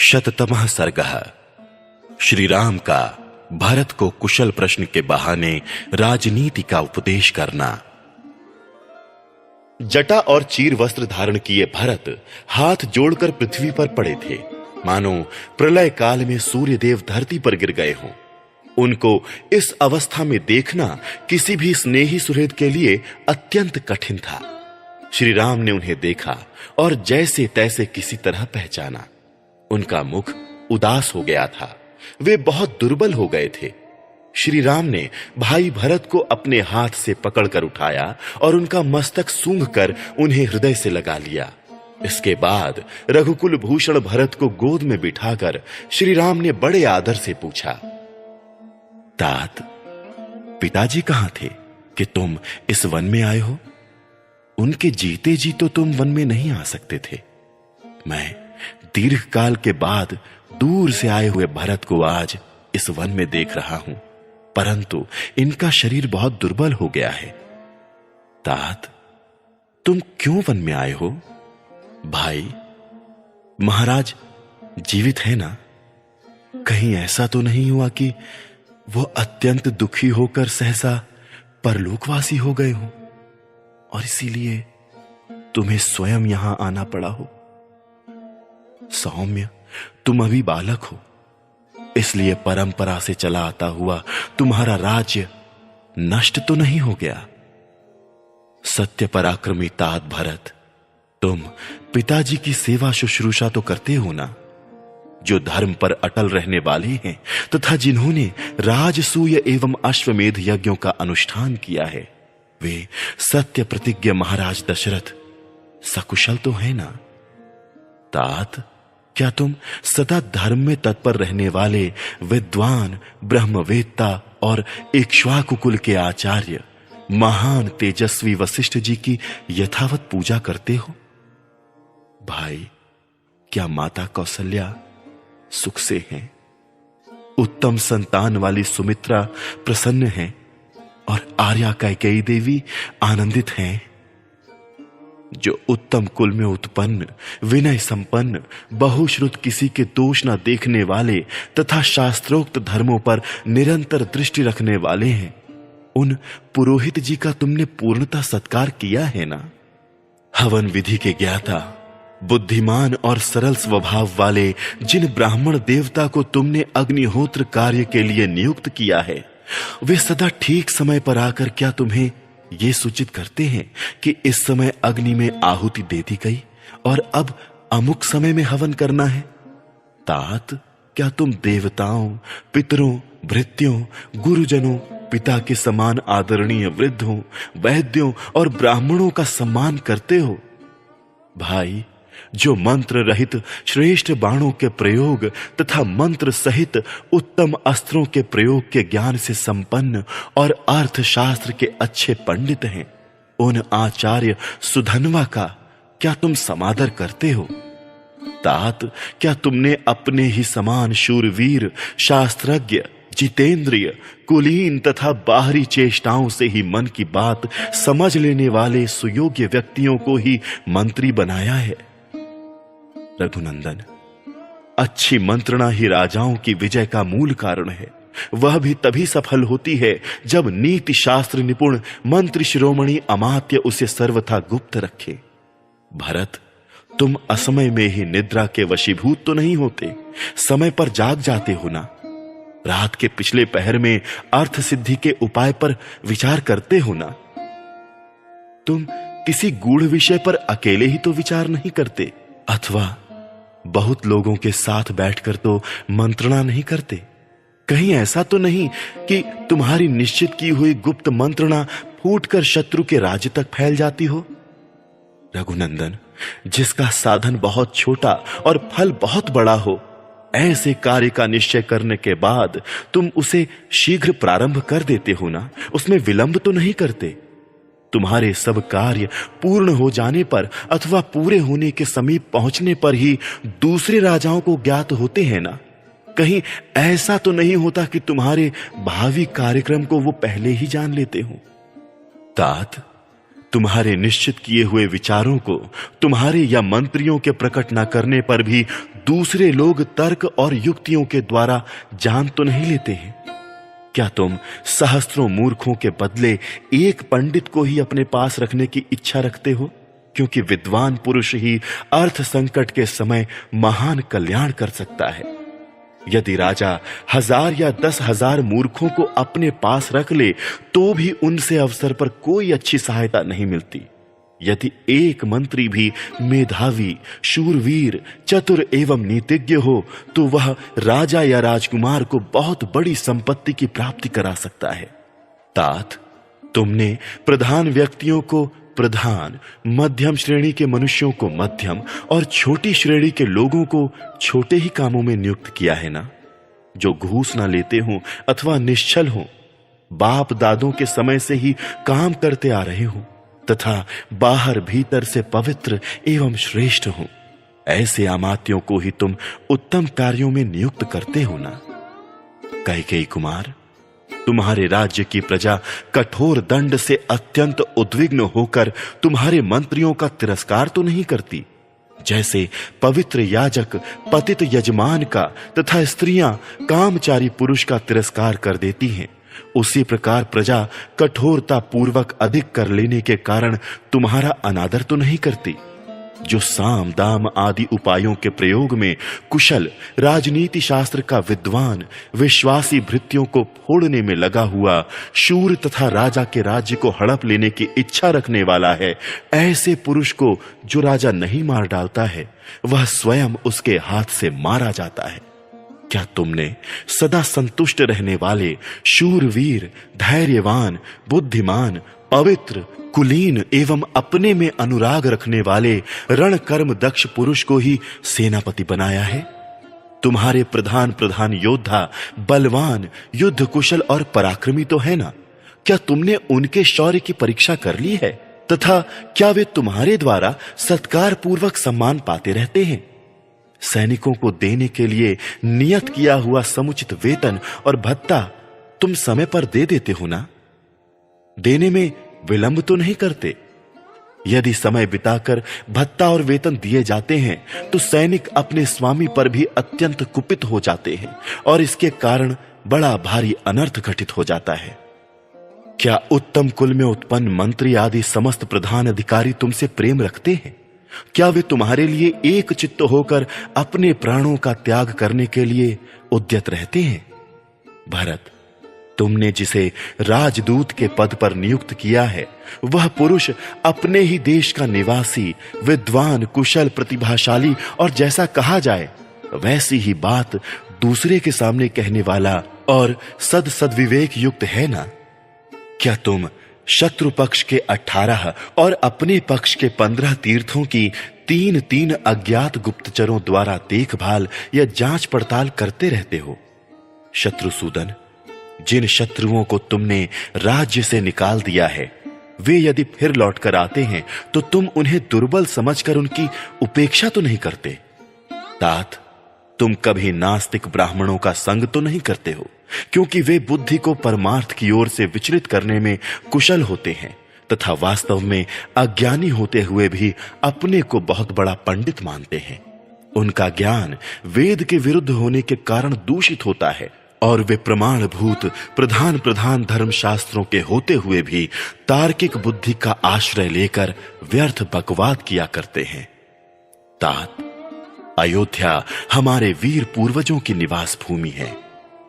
शततमः सर्गः। श्री राम का भरत को कुशल प्रश्न के बहाने राजनीति का उपदेश करना। जटा और चीर वस्त्र धारण किए भरत हाथ जोड़कर पृथ्वी पर पड़े थे, मानो प्रलय काल में सूर्य देव धरती पर गिर गए हों। उनको इस अवस्था में देखना किसी भी स्नेही सुहृद के लिए अत्यंत कठिन था। श्री राम ने उन्हें देखा और जैसे तैसे किसी तरह पहचाना। उनका मुख उदास हो गया था, वे बहुत दुर्बल हो गए थे। श्री राम ने भाई भरत को अपने हाथ से पकड़कर उठाया और उनका मस्तक सूंघकर उन्हें हृदय से लगा लिया। इसके बाद रघुकुल भूषण भरत को गोद में बिठाकर श्री राम ने बड़े आदर से पूछा, तात, पिताजी कहां थे कि तुम इस वन में आए हो? उनके जीते जी तो तुम वन में नहीं आ सकते थे। मैं दीर्घ काल के बाद दूर से आए हुए भरत को आज इस वन में देख रहा हूं, परंतु इनका शरीर बहुत दुर्बल हो गया है। तात, तुम क्यों वन में आए हो? भाई, महाराज जीवित है ना? कहीं ऐसा तो नहीं हुआ कि वो अत्यंत दुखी होकर सहसा परलोकवासी हो गए हो और इसीलिए तुम्हें स्वयं यहां आना पड़ा हो? सौम्य, तुम अभी बालक हो, इसलिए परंपरा से चला आता हुआ तुम्हारा राज्य नष्ट तो नहीं हो गया। सत्य पराक्रमी तात भरत, तुम पिताजी की सेवा शुश्रूषा तो करते हो ना? जो धर्म पर अटल रहने वाले हैं तथा जिन्होंने राजसूय एवं अश्वमेध यज्ञों का अनुष्ठान किया है, वे सत्य प्रतिज्ञ महाराज दशरथ सकुशल तो है ना? तात, क्या तुम सदा धर्म में तत्पर रहने वाले विद्वान ब्रह्मवेत्ता और इक्ष्वाकुकुल के आचार्य महान तेजस्वी वशिष्ठ जी की यथावत पूजा करते हो? भाई, क्या माता कौशल्या सुख से हैं? उत्तम संतान वाली सुमित्रा प्रसन्न हैं और आर्या कैकेयी देवी आनंदित हैं। जो उत्तम कुल में उत्पन्न, विनय संपन्न, बहुश्रुत किसी के दोष न देखने वाले तथा शास्त्रोक्त धर्मों पर निरंतर दृष्टि रखने वाले हैं, उन पुरोहित जी का तुमने पूर्णतः सत्कार किया है ना? हवन विधि के ज्ञाता, बुद्धिमान और सरल स्वभाव वाले जिन ब्राह्मण देवता को तुमने अग्निहोत्र कार्य के लिए नियुक्त किया है, वे सदा ठीक समय पर आकर क्या तुम्हें ये सूचित करते हैं कि इस समय अग्नि में आहुति दे दी गई और अब अमुक समय में हवन करना है? तात, क्या तुम देवताओं, पितरों, भृत्यों, गुरुजनों, पिता के समान आदरणीय वृद्धों, वैद्यों और ब्राह्मणों का सम्मान करते हो? भाई, जो मंत्र रहित श्रेष्ठ बाणों के प्रयोग तथा मंत्र सहित उत्तम अस्त्रों के प्रयोग के ज्ञान से संपन्न और अर्थशास्त्र के अच्छे पंडित हैं, उन आचार्य सुधन्वा का क्या तुम समादर करते हो? तात, क्या तुमने अपने ही समान शूरवीर, शास्त्रज्ञ, जितेंद्रिय, कुलीन तथा बाहरी चेष्टाओं से ही मन की बात समझ लेने वाले सुयोग्य व्यक्तियों को ही मंत्री बनाया है? रघुनंदन, अच्छी मंत्रणा ही राजाओं की विजय का मूल कारण है। वह भी तभी सफल होती है जब नीति शास्त्र निपुण मंत्री शिरोमणि अमात्य उसे सर्वथा गुप्त रखे। भरत, तुम असमय में ही निद्रा के वशीभूत तो नहीं होते, समय पर जाग जाते हो ना? रात के पिछले पहर में अर्थ सिद्धि के उपाय पर विचार करते हो ना? तुम किसी गूढ़ विषय पर अकेले ही तो विचार नहीं करते, अथवा बहुत लोगों के साथ बैठकर तो मंत्रणा नहीं करते? कहीं ऐसा तो नहीं कि तुम्हारी निश्चित की हुई गुप्त मंत्रणा फूटकर शत्रु के राज्य तक फैल जाती हो? रघुनंदन, जिसका साधन बहुत छोटा और फल बहुत बड़ा हो, ऐसे कार्य का निश्चय करने के बाद तुम उसे शीघ्र प्रारंभ कर देते हो ना? उसमें विलंब तो नहीं करते? तुम्हारे सब कार्य पूर्ण हो जाने पर अथवा पूरे होने के समीप पहुंचने पर ही दूसरे राजाओं को ज्ञात होते हैं ना? कहीं ऐसा तो नहीं होता कि तुम्हारे भावी कार्यक्रम को वो पहले ही जान लेते हो? तात, तुम्हारे निश्चित किए हुए विचारों को तुम्हारे या मंत्रियों के प्रकट न करने पर भी दूसरे लोग तर्क और युक्तियों के द्वारा जान तो नहीं लेते हैं? क्या तुम सहस्त्रों मूर्खों के बदले एक पंडित को ही अपने पास रखने की इच्छा रखते हो? क्योंकि विद्वान पुरुष ही अर्थ संकट के समय महान कल्याण कर सकता है। यदि राजा 1000 या 10,000 मूर्खों को अपने पास रख ले तो भी उनसे अवसर पर कोई अच्छी सहायता नहीं मिलती। यदि एक मंत्री भी मेधावी, शूरवीर, चतुर एवं नीतिज्ञ हो तो वह राजा या राजकुमार को बहुत बड़ी संपत्ति की प्राप्ति करा सकता है। तात, तुमने प्रधान व्यक्तियों को प्रधान, मध्यम श्रेणी के मनुष्यों को मध्यम और छोटी श्रेणी के लोगों को छोटे ही कामों में नियुक्त किया है ना? जो घूस ना लेते हों अथवा निश्चल हों, बाप दादों के समय से ही काम करते आ रहे हों तथा बाहर भीतर से पवित्र एवं श्रेष्ठ हों, ऐसे अमात्यों को ही तुम उत्तम कार्यों में नियुक्त करते हो ना? कैकेयी कुमार, तुम्हारे राज्य की प्रजा कठोर दंड से अत्यंत उद्विग्न होकर तुम्हारे मंत्रियों का तिरस्कार तो नहीं करती, जैसे पवित्र याजक पतित यजमान का तथा स्त्रियां कामचारी पुरुष का तिरस्कार कर देती हैं। उसी प्रकार प्रजा कठोरता पूर्वक अधिक कर लेने के कारण तुम्हारा अनादर तो नहीं करती। जो साम दाम आदि उपायों के प्रयोग में कुशल, राजनीति शास्त्र का विद्वान, विश्वासी भृत्यों को फोड़ने में लगा हुआ, शूर तथा राजा के राज्य को हड़प लेने की इच्छा रखने वाला है, ऐसे पुरुष को जो राजा नहीं मार डालता है वह स्वयं उसके हाथ से मारा जाता है। क्या तुमने सदा संतुष्ट रहने वाले, शूरवीर, धैर्यवान, बुद्धिमान, पवित्र, कुलीन एवं अपने में अनुराग रखने वाले रण कर्म दक्ष पुरुष को ही सेनापति बनाया है? तुम्हारे प्रधान योद्धा बलवान, युद्ध कुशल और पराक्रमी तो है ना? क्या तुमने उनके शौर्य की परीक्षा कर ली है तथा क्या वे तुम्हारे द्वारा सत्कार पूर्वक सम्मान पाते रहते हैं? सैनिकों को देने के लिए नियत किया हुआ समुचित वेतन और भत्ता तुम समय पर दे देते हो ना? देने में विलंब तो नहीं करते। यदि समय बिताकर भत्ता और वेतन दिए जाते हैं तो सैनिक अपने स्वामी पर भी अत्यंत कुपित हो जाते हैं और इसके कारण बड़ा भारी अनर्थ घटित हो जाता है। क्या उत्तम कुल में उत्पन्न मंत्री आदि समस्त प्रधान अधिकारी तुमसे प्रेम रखते हैं? क्या वे तुम्हारे लिए एक चित्त होकर अपने प्राणों का त्याग करने के लिए उद्यत रहते हैं? भरत, तुमने जिसे राजदूत के पद पर नियुक्त किया है वह पुरुष अपने ही देश का निवासी, विद्वान, कुशल, प्रतिभाशाली और जैसा कहा जाए वैसी ही बात दूसरे के सामने कहने वाला और सद्विवेक युक्त है ना? क्या तुम शत्रु पक्ष के 18 और अपने पक्ष के 15 तीर्थों की 3 अज्ञात गुप्तचरों द्वारा देखभाल या जांच पड़ताल करते रहते हो? शत्रुसूदन, जिन शत्रुओं को तुमने राज्य से निकाल दिया है वे यदि फिर लौट कर आते हैं तो तुम उन्हें दुर्बल समझकर उनकी उपेक्षा तो नहीं करते? तात, तुम कभी नास्तिक ब्राह्मणों का संग तो नहीं करते हो, क्योंकि वे बुद्धि को परमार्थ की ओर से विचलित करने में कुशल होते हैं तथा वास्तव में अज्ञानी होते हुए भी अपने को बहुत बड़ा पंडित मानते हैं। उनका ज्ञान वेद के विरुद्ध होने के कारण दूषित होता है और वे प्रमाणभूत प्रधान धर्म शास्त्रों के होते हुए भी तार्किक बुद्धि का आश्रय लेकर व्यर्थ बकवाद किया करते हैं। तात, अयोध्या हमारे वीर पूर्वजों की निवास भूमि है।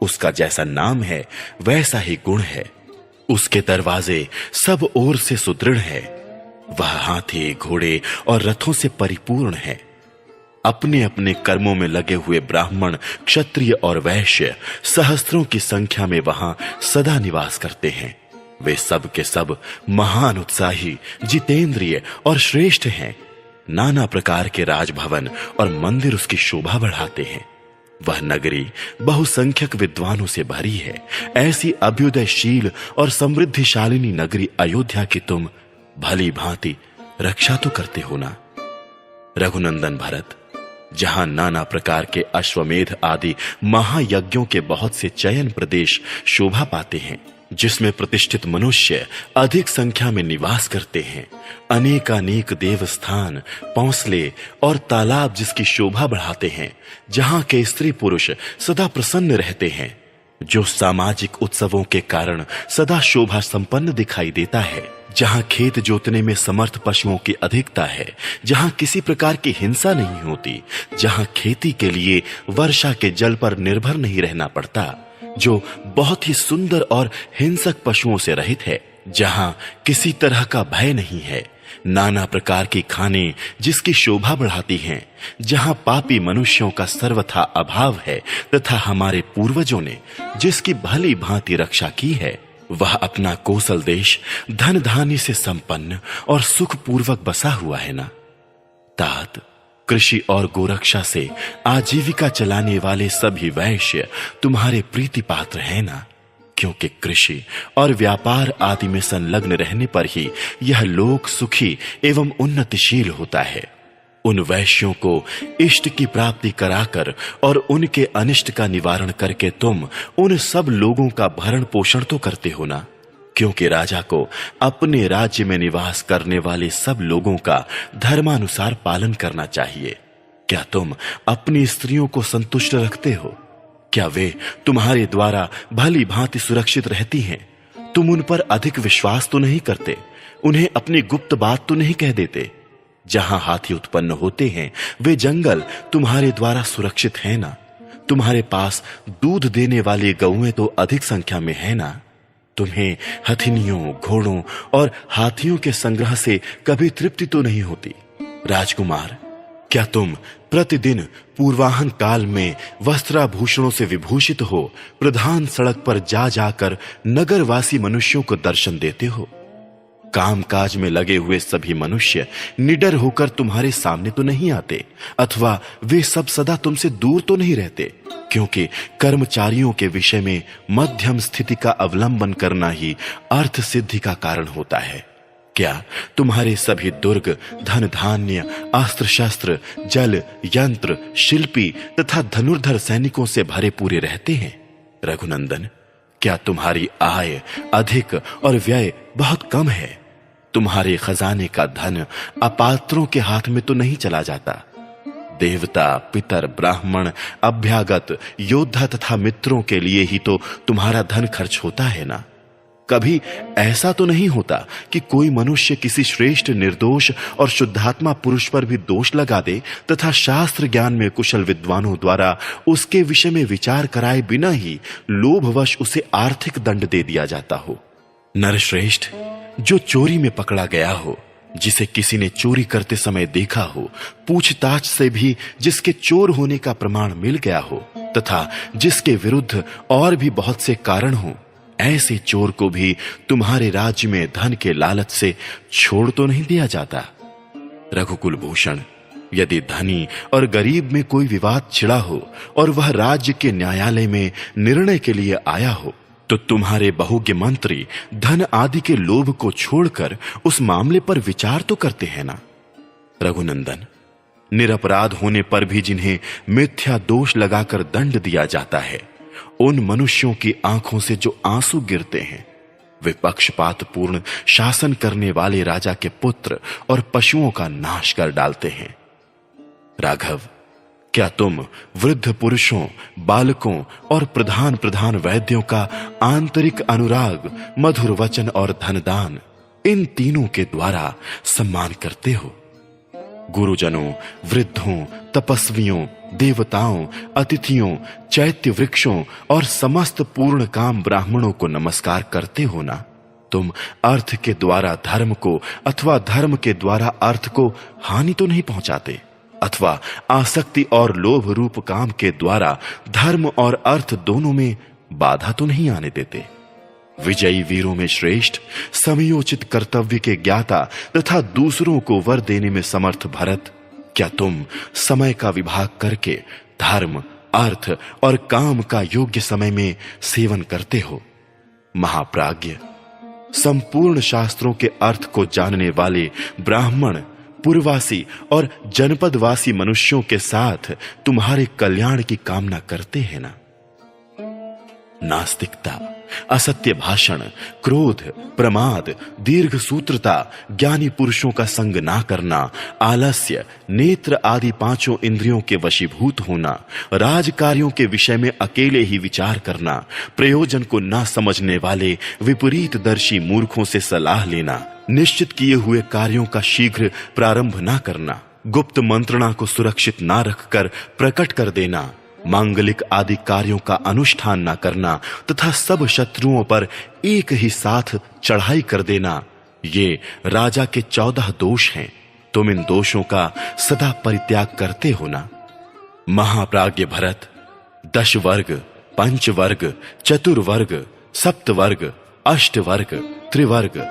उसका जैसा नाम है वैसा ही गुण है। उसके दरवाजे सब ओर से सुदृढ़ है। वह हाथी, घोड़े और रथों से परिपूर्ण है। अपने अपने कर्मों में लगे हुए ब्राह्मण, क्षत्रिय और वैश्य सहस्त्रों की संख्या में वहां सदा निवास करते हैं। वे सब के सब महान उत्साही, जितेंद्रिय और श्रेष्ठ हैं। नाना प्रकार के राजभवन और मंदिर उसकी शोभा बढ़ाते हैं। वह नगरी बहुसंख्यक विद्वानों से भरी है। ऐसी अभ्युदयशील और समृद्धिशालिनी नगरी अयोध्या की तुम भली भांति रक्षा तो करते हो ना? रघुनंदन भरत, जहां नाना प्रकार के अश्वमेध आदि महायज्ञों के बहुत से चयन प्रदेश शोभा पाते हैं, जिसमें प्रतिष्ठित मनुष्य अधिक संख्या में निवास करते हैं, अनेकानेक देवस्थान, पौंसले और तालाब जिसकी शोभा बढ़ाते हैं, जहां के स्त्री पुरुष सदा प्रसन्न रहते हैं, जो सामाजिक उत्सवों के कारण सदा शोभा संपन्न दिखाई देता है, जहां खेत जोतने में समर्थ पशुओं की अधिकता है, जहां किसी प्रकार की हिंसा नहीं होती, जहां खेती के लिए वर्षा के जल पर निर्भर नहीं रहना पड़ता, जो बहुत ही सुंदर और हिंसक पशुओं से रहित है, जहां किसी तरह का भय नहीं है, नाना प्रकार की खाने जिसकी शोभा बढ़ाती हैं, जहां पापी मनुष्यों का सर्वथा अभाव है तथा हमारे पूर्वजों ने जिसकी भली भांति रक्षा की है, वह अपना कोसल देश धन धान्य से संपन्न और सुखपूर्वक बसा हुआ है ना। तात, कृषि और गोरक्षा से आजीविका चलाने वाले सभी वैश्य तुम्हारे प्रीति पात्र हैं ना, क्योंकि कृषि और व्यापार आदि में संलग्न रहने पर ही यह लोक सुखी एवं उन्नतिशील होता है। उन वैश्यों को इष्ट की प्राप्ति कराकर और उनके अनिष्ट का निवारण करके तुम उन सब लोगों का भरण पोषण तो करते हो ना, क्योंकि राजा को अपने राज्य में निवास करने वाले सब लोगों का धर्मानुसार पालन करना चाहिए। क्या तुम अपनी स्त्रियों को संतुष्ट रखते हो? क्या वे तुम्हारे द्वारा भली भांति सुरक्षित रहती हैं? तुम उन पर अधिक विश्वास तो नहीं करते? उन्हें अपनी गुप्त बात तो नहीं कह देते? जहां हाथी उत्पन्न होते हैं वे जंगल तुम्हारे द्वारा सुरक्षित है ना? तुम्हारे पास दूध देने वाली गौएं तो अधिक संख्या में है ना? तुम्हें हथिनियों, घोड़ों और हाथियों के संग्रह से कभी तृप्ति तो नहीं होती? राजकुमार, क्या तुम प्रतिदिन पूर्वाहन काल में वस्त्राभूषणों से विभूषित हो प्रधान सड़क पर जा जाकर नगरवासी मनुष्यों को दर्शन देते हो? कामकाज में लगे हुए सभी मनुष्य निडर होकर तुम्हारे सामने तो नहीं आते, अथवा वे सब सदा तुमसे दूर तो नहीं रहते, क्योंकि कर्मचारियों के विषय में मध्यम स्थिति का अवलंबन करना ही अर्थ सिद्धि का कारण होता है। क्या तुम्हारे सभी दुर्ग धन धान्य, अस्त्र शस्त्र, जल, यंत्र, शिल्पी तथा धनुर्धर सैनिकों से भरे पूरे रहते हैं? रघुनंदन, क्या तुम्हारी आय अधिक और व्यय बहुत कम है? तुम्हारे खजाने का धन अपात्रों के हाथ में तो नहीं चला जाता? देवता, पितर, ब्राह्मण, अभ्यागत, योद्धा तथा मित्रों के लिए ही तो तुम्हारा धन खर्च होता है ना। कभी ऐसा तो नहीं होता कि कोई मनुष्य किसी श्रेष्ठ, निर्दोष और शुद्धात्मा पुरुष पर भी दोष लगा दे तथा शास्त्र ज्ञान में कुशल विद्वानों द्वारा उसके विषय में विचार कराए बिना ही लोभवश उसे आर्थिक दंड दे दिया जाता हो। नरश्रेष्ठ, जो चोरी में पकड़ा गया हो, जिसे किसी ने चोरी करते समय देखा हो, पूछताछ से भी जिसके चोर होने का प्रमाण मिल गया हो तथा जिसके विरुद्ध और भी बहुत से कारण हो, ऐसे चोर को भी तुम्हारे राज्य में धन के लालच से छोड़ तो नहीं दिया जाता। रघुकुल भूषण, यदि धनी और गरीब में कोई विवाद छिड़ा हो और वह राज्य के न्यायालय में निर्णय के लिए आया हो, तो तुम्हारे बहुज्ञ मंत्री धन आदि के लोभ को छोड़कर उस मामले पर विचार तो करते हैं ना। रघुनंदन, निरपराध होने पर भी जिन्हें मिथ्या दोष लगाकर दंड दिया जाता है, उन मनुष्यों की आंखों से जो आंसू गिरते हैं, वे पक्षपात पूर्ण शासन करने वाले राजा के पुत्र और पशुओं का नाश कर डालते हैं। राघव, क्या तुम वृद्ध पुरुषों, बालकों और प्रधान प्रधान वैद्यों का आंतरिक अनुराग, मधुर वचन और धनदान, इन तीनों के द्वारा सम्मान करते हो? गुरुजनों, वृद्धों, तपस्वियों, देवताओं, अतिथियों, चैत्य वृक्षों और समस्त पूर्ण काम ब्राह्मणों को नमस्कार करते हो ना? तुम अर्थ के द्वारा धर्म को अथवा धर्म के द्वारा अर्थ को हानि तो नहीं पहुंचाते, अथवा आसक्ति और लोभ रूप काम के द्वारा धर्म और अर्थ दोनों में बाधा तो नहीं आने देते। विजयी वीरों में श्रेष्ठ, समयोचित कर्तव्य के ज्ञाता तथा दूसरों को वर देने में समर्थ भरत, क्या तुम समय का विभाग करके धर्म, अर्थ और काम का योग्य समय में सेवन करते हो? महाप्राज्ञ, संपूर्ण शास्त्रों के अर्थ को जानने वाले ब्राह्मण पुरवासी और जनपदवासी मनुष्यों के साथ तुम्हारे कल्याण की कामना करते हैं ना। नास्तिकता, असत्य भाषण, क्रोध, प्रमाद, दीर्घ सूत्रता, ज्ञानी पुरुषों का संग ना करना, आलस्य, नेत्र आदि पांचों इंद्रियों के वशीभूत होना, राजकार्यों के विषय में अकेले ही विचार करना, प्रयोजन को ना समझने वाले विपरीत दर्शी मूर्खों से सलाह लेना, निश्चित किए हुए कार्यों का शीघ्र प्रारंभ ना करना, गुप्त मंत्रणा को सुरक्षित ना रखकर प्रकट कर देना, मांगलिक आदि कार्यों का अनुष्ठान न करना तथा सब शत्रुओं पर एक ही साथ चढ़ाई कर देना, ये राजा के 14 दोष हैं। तुम इन दोषों का सदा परित्याग करते हो ना। महाप्राज्ञ भरत, 10 वर्ग, पंचवर्ग, चतुर्वर्ग, सप्तवर्ग, अष्टवर्ग, त्रिवर्ग,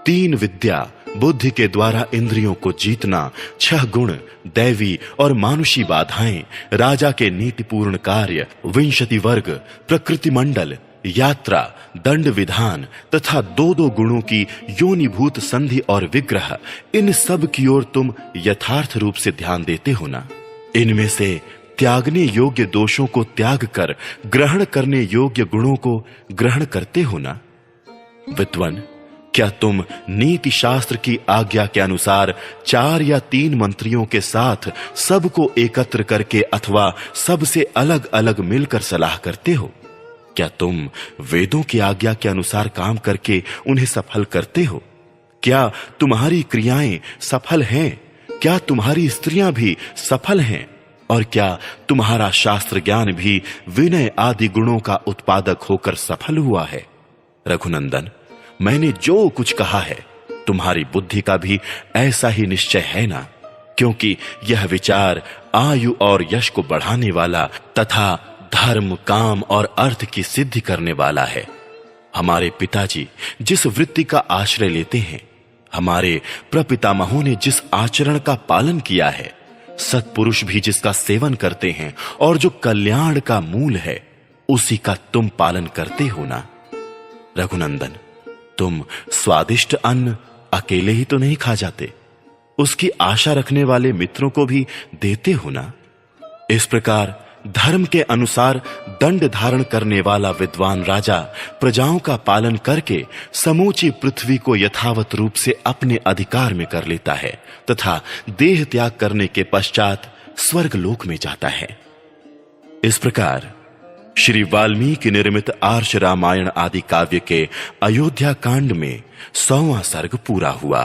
3 विद्या, बुद्धि के द्वारा इंद्रियों को जीतना, 6 गुण, दैवी और मानुषी बाधाएं, राजा के नीतिपूर्ण कार्य, 20 वर्ग, प्रकृति मंडल, यात्रा, दंड विधान तथा 2-2 गुणों की योनिभूत संधि और विग्रह, इन सब की ओर तुम यथार्थ रूप से ध्यान देते हो ना। इनमें से त्यागने योग्य दोषों को त्याग कर ग्रहण करने योग्य गुणों को ग्रहण करते हो ना। विद्वान, क्या तुम नीति शास्त्र की आज्ञा के अनुसार 4 या 3 मंत्रियों के साथ सबको एकत्र करके अथवा सबसे अलग अलग मिलकर सलाह करते हो? क्या तुम वेदों की आज्ञा के अनुसार काम करके उन्हें सफल करते हो? क्या तुम्हारी क्रियाएं सफल हैं? क्या तुम्हारी स्त्रियां भी सफल हैं? और क्या तुम्हारा शास्त्र ज्ञान भी विनय आदि गुणों का उत्पादक होकर सफल हुआ है? रघुनंदन, मैंने जो कुछ कहा है तुम्हारी बुद्धि का भी ऐसा ही निश्चय है ना, क्योंकि यह विचार आयु और यश को बढ़ाने वाला तथा धर्म, काम और अर्थ की सिद्धि करने वाला है। हमारे पिताजी जिस वृत्ति का आश्रय लेते हैं, हमारे प्रपितामहों ने जिस आचरण का पालन किया है, सत्पुरुष भी जिसका सेवन करते हैं और जो कल्याण का मूल है, उसी का तुम पालन करते हो ना। रघुनंदन, तुम स्वादिष्ट अन्न अकेले ही तो नहीं खा जाते, उसकी आशा रखने वाले मित्रों को भी देते हो ना। इस प्रकार धर्म के अनुसार दंड धारण करने वाला विद्वान राजा प्रजाओं का पालन करके समूची पृथ्वी को यथावत रूप से अपने अधिकार में कर लेता है तथा देह त्याग करने के पश्चात स्वर्ग लोक में जाता है। इस प्रकार श्री वाल्मीकि निर्मित आर्ष रामायण आदि काव्य के अयोध्या कांड में 100वां सर्ग पूरा हुआ।